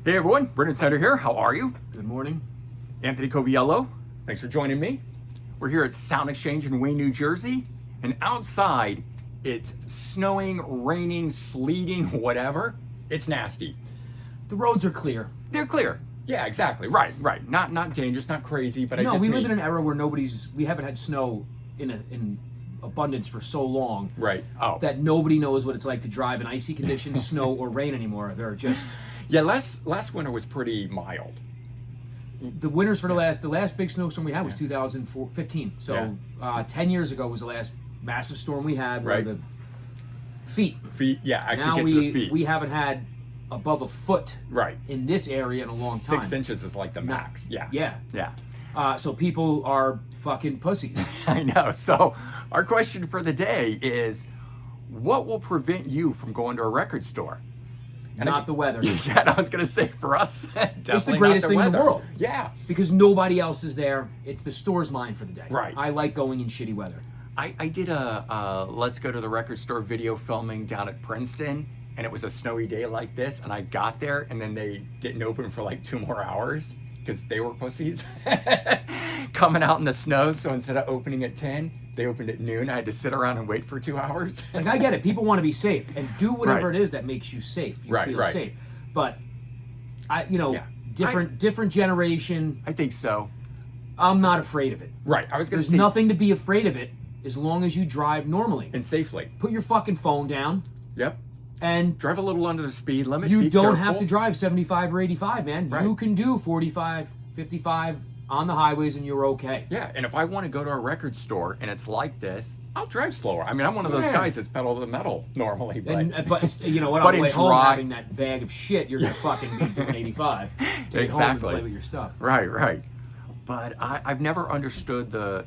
Hey everyone, Brendan Snyder here. How are you? Good morning. Anthony Coviello. Thanks for joining me. We're here at Sound Exchange in Wayne, New Jersey, and outside it's snowing, raining, sleeting, whatever. It's nasty. The roads are clear. They're clear. Yeah, exactly. Right. Not dangerous, not crazy, but No, we live in an era where we haven't had snow in abundance for so long. Right. Oh. That nobody knows what it's like to drive in icy conditions, snow or rain anymore. They're just Yeah, last winter was pretty mild. the winters for the last big snowstorm we had was 2015. So 10 years ago was the last massive storm we had. Where Right. the feet. Yeah, actually Now get to the feet. we haven't had above a foot Right. in this area in a long time. 6 inches is like the max. Yeah. Yeah. So people are fucking pussies. I know. So our question for the day is, what will prevent you from going to a record store? Not the weather. Yeah, I was going to say for us, definitely It's the greatest not the thing in the weather. world. Yeah. Because nobody else is there. It's the store's mine for the day. Right. I like going in shitty weather. I did a Let's Go to the Record Store video filming down at Princeton, and it was a snowy day like this, and I got there, and then they didn't open for like 2 more hours because they were pussies coming out in the snow. So instead of opening at 10, they opened at noon. I had to sit around and wait for 2 hours. Like, I get it. People want to be safe and do whatever Right. it is that makes you safe. You Right, feel right. safe. But Yeah. different generation. I think so. I'm not afraid of it. Right. I was going to There's say nothing to be afraid of it as long as you drive normally. and safely. Put your fucking phone down Yep. and Drive a little under the speed limit. you be don't careful. have to drive 75 or 85, man. Right. You can do 45, 55 on the highways and you're okay. Yeah, and if I want to go to a record store and it's like this, I'll drive slower. I mean, I'm one of those Yeah. guys that's pedal to the metal normally, but But you know what? But On the in way home, dry- having that bag of shit, you're gonna fucking be doing 85 to get home and Exactly. play with your stuff. right. But I've never understood the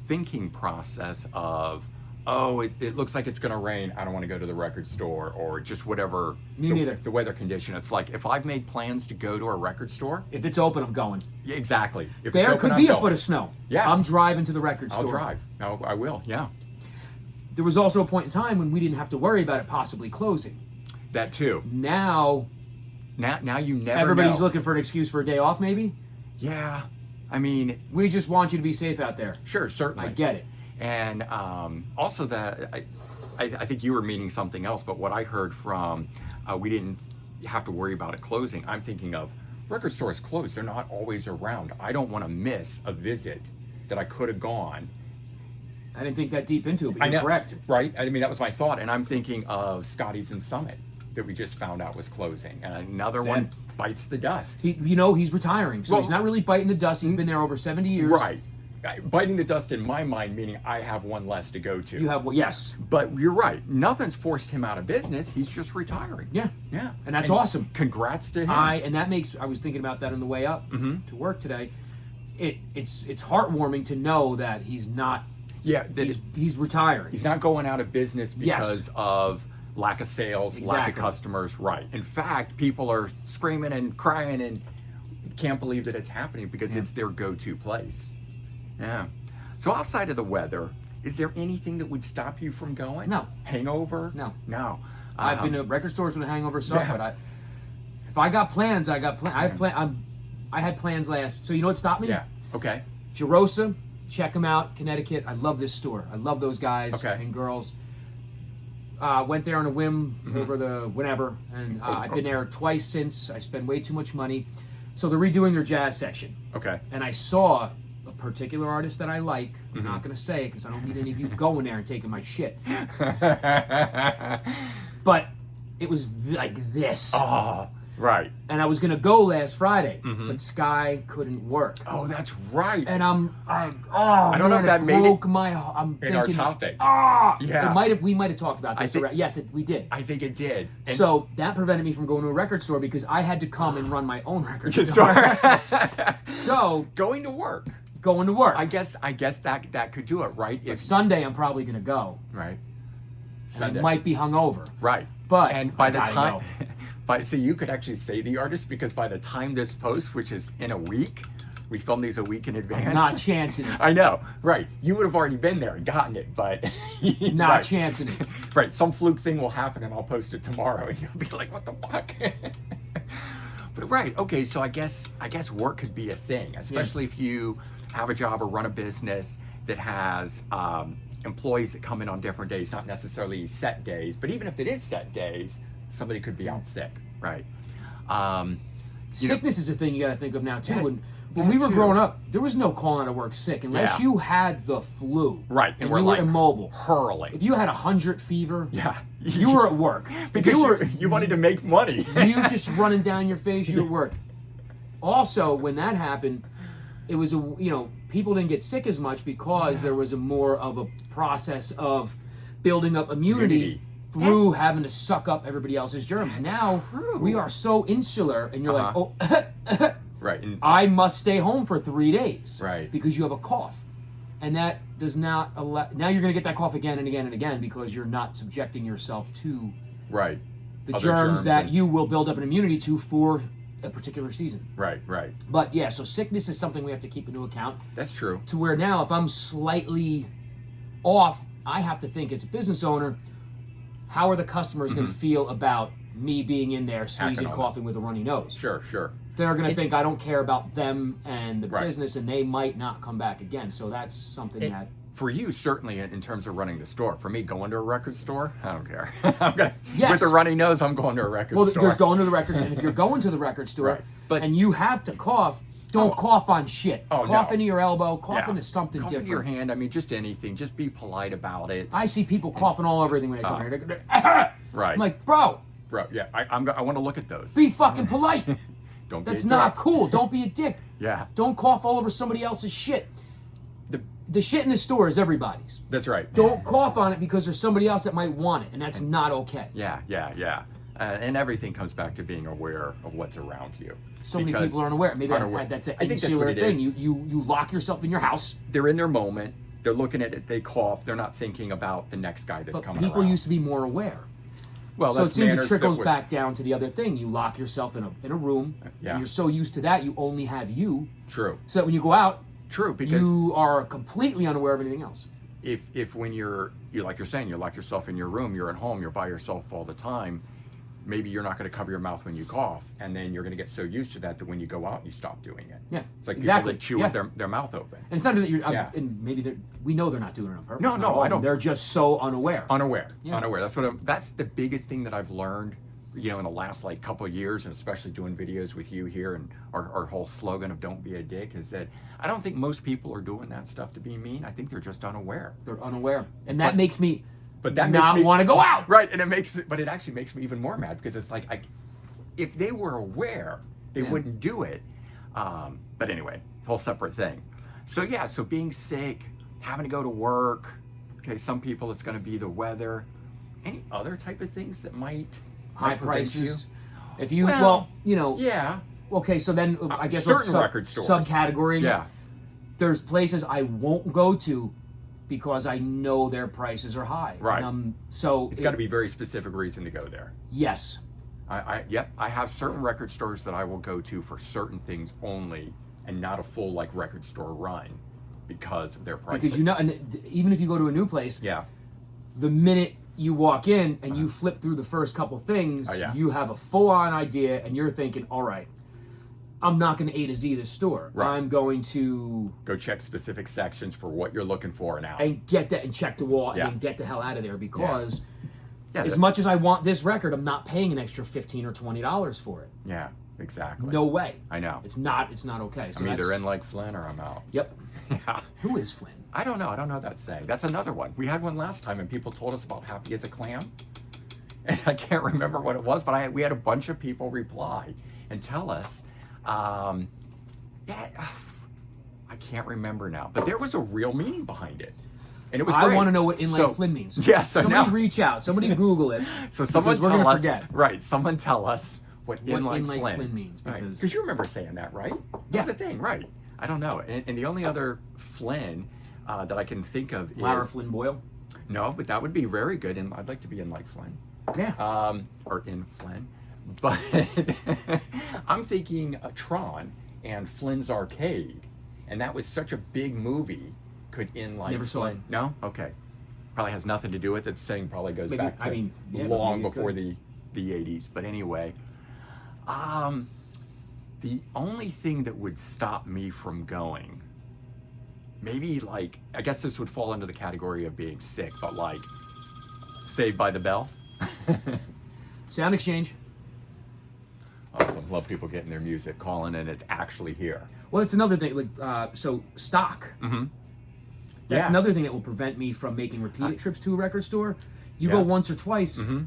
thinking process of, oh, it looks like it's going to rain. I don't want to go to the record store, or just whatever Me the, neither. the weather condition. It's like if I've made plans to go to a record store, If it's open, I'm going. yeah, exactly. If it's There open, could I'm be a going. foot of snow. Yeah. I'm driving to the record store. I'll drive. No, I will. Yeah, There was also a point in time when we didn't have to worry about it possibly closing. that too. Now Now you never everybody's know. looking for an excuse for a day off. Maybe Yeah, I mean, we just want you to be safe out there. sure, certainly. I get it. And also that I think you were meaning something else, but what I heard from we didn't have to worry about it closing. I'm thinking of record stores closed. They're not always around. I don't want to miss a visit that I could have gone. I didn't think that deep into it, but I you're know, correct. right? I mean, that was my thought. And I'm thinking of Scotty's and Summit that we just found out was closing. And another Sad. one bites the dust. He's retiring, so Well- he's not really biting the dust. He's been there over 70 years. Right. Biting the dust in my mind, meaning I have one less to go to. You have yes. But you're right. Nothing's forced him out of business. He's just retiring. Yeah. Yeah. And that's awesome. Congrats to him. I was thinking about that on the way up to work today. It's heartwarming to know that he's not yeah. That he's retiring. he's not going out of business because Yes. of lack of sales, lack of Exactly. customers. Right. In fact, people are screaming and crying and can't believe that it's happening because it's their go-to place. Yeah. So outside of the weather, is there anything that would stop you from going? No. Hangover? No. No. I've been to record stores with a hangover suck, Yeah. but if I got plans, I got plans. I had plans last. So you know what stopped me? Yeah. Okay. Jerosa, check them out, Connecticut. I love this store. I love those guys Okay. and girls. Went there on a whim over the whenever, and I've been there twice since. I spend way too much money. So they're redoing their jazz section. Okay. And I saw a particular artist that I like. I'm not going to say it because I don't need any of you going there and taking my shit. But it was like this. Oh, right. And I was going to go last Friday, but Sky couldn't work. Oh, that's right. And I don't know if that made it broke my heart. I'm in our thinking, topic. Yeah. We might have talked about this think- already. Yes, we did. I think it did. And So that prevented me from going to a record store because I had to come and run my own record store. sorry. So Going to work. going to work. I guess that could do it, right? If Sunday I'm probably going to go. right. And I might be hungover. Right. But and by I the gotta time so you could actually say the artist because by the time this posts, which is in a week, we film these a week in advance. Not chancing it. I know, right? You would have already been there and gotten it, but Not right. chancing it. Right, some fluke thing will happen, and I'll post it tomorrow, and you'll be like, "What the fuck?" But right. Okay, so I guess work could be a thing, especially if you have a job or run a business that has employees that come in on different days, not necessarily set days, but even if it is set days, somebody could be out sick, right? Sickness is a thing you got to think of now too. That- When we were growing up, there was no calling out of work sick unless Yeah. you had the flu. Right, and we're you were like immobile. hurling. If you had 100 fever, Yeah, you were at work. If because you you wanted to make money. you just running down your face, you at work. Also, when that happened, it was people didn't get sick as much because there was a more of a process of building up immunity through having to suck up everybody else's germs. Now true. we are so insular, and you're like, oh, Right. And I must stay home for 3 days, Right. Because you have a cough, and that does not allow. Now you're going to get that cough again and again and again because you're not subjecting yourself to right. the Other germs that and- you will build up an immunity to for a particular season. Right. Right. But yeah, so sickness is something we have to keep into account. That's true. To where now, if I'm slightly off, I have to think as a business owner, how are the customers going to feel about me being in there sneezing, on coughing with a runny nose? Sure. Sure. They're going to think I don't care about them and the Right. business, and they might not come back again. So that's something that. For you, certainly in terms of running the store. For me, going to a record store, I don't care. I'm gonna, Yes. With a runny nose, I'm going to a record Well, store. there's going to the records, and if you're going to the record store Right. But- and you have to cough, don't cough on shit. Oh, cough no. into your elbow, cough Yeah. into something Cough different. into your hand. I mean, just anything. Just be polite about it. I see people coughing all over everything when they come here. Right. I'm like, bro, Bro, yeah, I want to look at those. be fucking polite. Don't That's be a not dick. cool. Don't be a dick. Yeah, Don't cough all over somebody else's shit. The shit in the store is everybody's. that's right. Don't cough on it because there's somebody else that might want it, and that's not okay. Yeah. And everything comes back to being aware of what's around you. So many Because people aren't aware. Maybe unaware. that's an I think that's insular what it thing. is. You lock yourself in your house. They're in their moment. They're looking at it. They cough. They're not thinking about the next guy that's But coming people around. used to be more aware. Well, So it that's seems it manners trickles that would- back down to the other thing. You lock yourself in a room. Yeah. And you're so used to that, you only have you. True. So that when you go out, True. Because you are completely unaware of anything else. if when you like you're saying, you lock yourself in your room, you're at home, you're by yourself all the time, maybe you're not going to cover your mouth when you cough, and then you're going to get so used to that when you go out, you stop doing it. Yeah, It's like exactly. people that chew Yeah. with their mouth open. And it's not that you're, Yeah. and maybe we know they're not doing it on purpose. No, Not no, all I of them. don't- They're just so unaware. Unaware. Yeah. Unaware. That's the biggest thing that I've learned, in the last couple of years, and especially doing videos with you here, and our whole slogan of "Don't be a dick" is that I don't think most people are doing that stuff to be mean. I think they're just unaware. They're unaware, and that makes me But that not makes me want to go out. Right, and it actually makes me even more mad because it's like if they were aware, they Yeah. wouldn't do it. But anyway, whole separate thing. So yeah, so being sick, having to go to work. Okay, some people it's going to be the weather. Any other type of things that might High prevent prices. you? If you Well, well, Yeah, okay, so then I guess certain record stores. subcategory. yeah, There's places I won't go to because I know their prices are high. Right. And, so it's got to be very specific reason to go there. Yes. I have certain record stores that I will go to for certain things only, and not a full record store run because of their pricing. Because and even if you go to a new place, Yeah. the minute you walk in and you flip through the first couple things, Oh, yeah. you have a full-on idea, and you're thinking, all right, I'm not going to A to Z this store. Right. I'm going to Go check specific sections for what you're looking for now. and get that and check the wall Yeah. and then get the hell out of there because Yeah, as that- much as I want this record, I'm not paying an extra $15 or $20 for it. Yeah, exactly. No way. I know. It's not okay. So I'm either that's- in like Flynn or I'm out. Yep. Yeah. Who is Flynn? I don't know that saying. That's another one. We had one last time and people told us about happy as a clam. And I can't remember what it was, but we had a bunch of people reply and tell us, I can't remember now, but there was a real meaning behind it. And it was I great. want to know what inline So- Flynn means. Yeah, so somebody now- reach out. Somebody Google it. So someone because we're tell gonna us, forget right? Someone tell us what inline inline Flynn means, right? because- Because you remember saying that, right? Yeah. That's the thing, right? I don't know. And the only other Flynn that I can think of Lara is Flynn Boyle. no, but that would be very good, and I'd like to be in like Flynn, Yeah. or in Flynn. But I'm thinking Tron and Flynn's Arcade, and that was such a big movie. Could in like Never saw Flynn? it. No, okay. Probably has nothing to do with it. Saying probably goes Maybe- back to I mean, yeah, long maybe it before could. the 80s. But anyway, The only thing that would stop me from going, maybe like, I guess this would fall under the category of being sick, but like Saved by the Bell. Sound exchange. Awesome. Love people getting their music, calling in. It's actually here. Well, it's another thing. Like, so stock. Mm-hmm. That's Yeah. another thing that will prevent me from making repeated trips to a record store. You Yeah. go once or twice, Mm-hmm.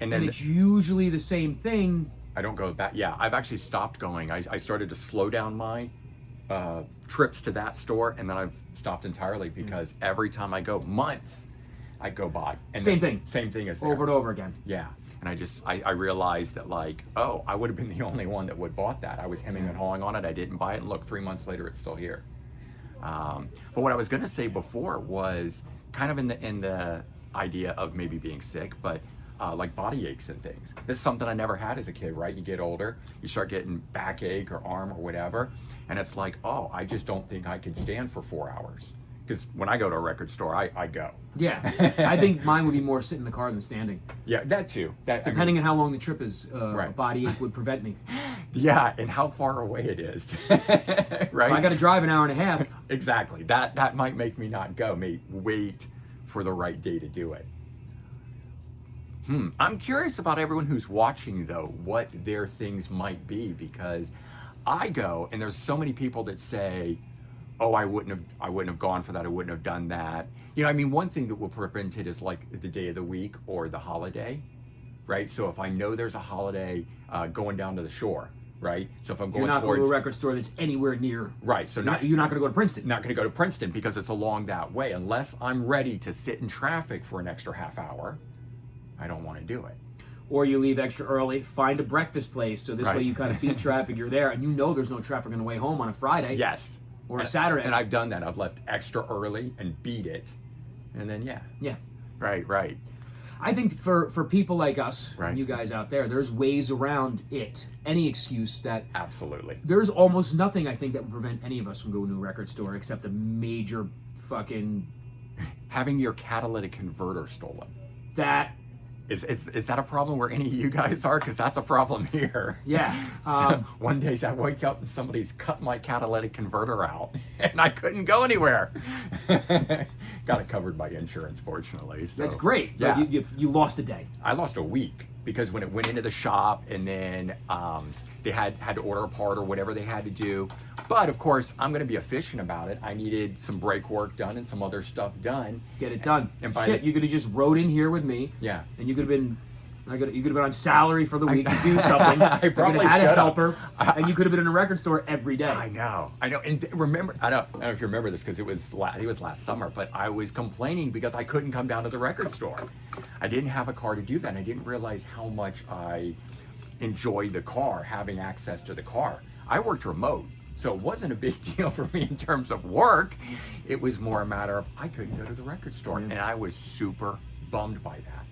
And then and it's usually the same thing. I don't go back. Yeah, I've actually stopped going. I started to slow down my trips to that store, and then I've stopped entirely because every time I go, months, I go by. And Same there's- thing. Same thing as there. Over and over again. Yeah. And I realized that like, oh, I would have been the only one that would bought that. I was hemming and hawing on it. I didn't buy it. And look, 3 months later, it's still here. But what I was going to say before was kind of in the idea of maybe being sick, but like body aches and things. This is something I never had as a kid, right? You get older, you start getting backache or arm or whatever. And it's like, oh, I just don't think I could stand for 4 hours. Because when I go to a record store, I go. Yeah, I think mine would be more sitting in the car than standing. Yeah, that too. Depending on how long the trip is, Right. a body ache would prevent me. Yeah, and how far away it is, right? If I got to drive an hour and a half. Exactly. That might make me not go. May wait for the right day to do it. I'm curious about everyone who's watching though, what their things might be, because I go and there's so many people that say, "Oh, I wouldn't have gone for that. I wouldn't have done that." You know, I mean, one thing that will prevent it is like the day of the week or the holiday, right? So if I know there's a holiday going down to the shore, right? So if I'm going You're not going towards to a record store that's anywhere near. right, so You're not going to go to Princeton. not going to go to Princeton because it's along that way. Unless I'm ready to sit in traffic for an extra half hour, I don't want to do it. Or you leave extra early, find a breakfast place, so this Right. way you kind of beat traffic. You're there, and you know there's no traffic on the way home on a Friday. Yes. Or a Saturday. And I've done that. I've left extra early and beat it. And then, yeah. Yeah. Right. I think for people like us, Right. you guys out there, there's ways around it. Any excuse that Absolutely. there's almost nothing I think that would prevent any of us from going to a record store except a major fucking Having your catalytic converter stolen. that. Is that a problem where any of you guys are? Because that's a problem here. Yeah. So one day I wake up and somebody's cut my catalytic converter out and I couldn't go anywhere. Got it covered by insurance, fortunately. So, That's great. Yeah. But you lost a day. I lost a week because when it went into the shop and then they had to order a part or whatever they had to do. But of course, I'm going to be efficient about it. I needed some brake work done and some other stuff done. Get it done. And by Shit, the- you could have just rode in here with me. Yeah. And you could have been. You could have been on salary for the week to do something. I You could probably have had a should've. helper, and you could have been in a record store every day. I know. And remember, I don't know if you remember this because it was last summer, but I was complaining because I couldn't come down to the record store. I didn't have a car to do that. And I didn't realize how much I enjoyed the car, having access to the car. I worked remote, so it wasn't a big deal for me in terms of work. It was more a matter of I couldn't go to the record store, and I was super bummed by that.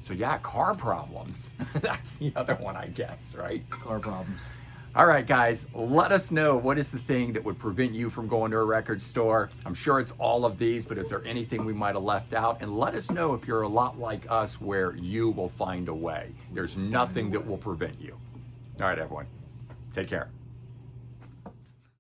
So yeah, car problems. That's the other one, I guess, right? Car problems. All right, guys, let us know what is the thing that would prevent you from going to a record store. I'm sure it's all of these, but is there anything we might have left out? And let us know if you're a lot like us where you will find a way. There's nothing that will prevent you. All right, everyone, take care.